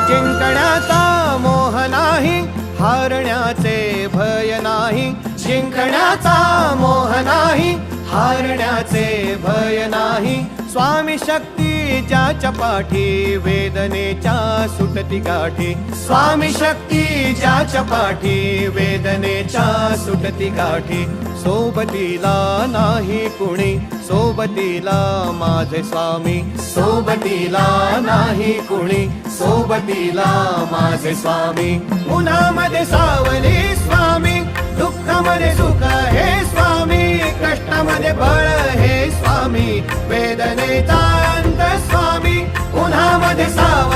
जिंकण्याचा मोह नाही, हारण्याचे भय नाही. जिंकण्याचा मोह नाही, हारण्याचे भय नाही. स्वामी शक्ती ज्याच्या पाठी, वेदनेच्या सुटती गाठी. स्वामी शक्ती ज्याच्या पाठी, वेदनेच्या सुटती गाठी. सोबतीला नाही कुणी, सोबतीला माझे स्वामी. सोबतीला नाही कुणी, सोबतीला माझे स्वामी. उन्हामध्ये सावली स्वामी, दुःखामध्ये सुख हे स्वामी. कष्टामध्ये बळ हे स्वामी, वेदनेचा अंत स्वामी. उन्हामध्ये सावली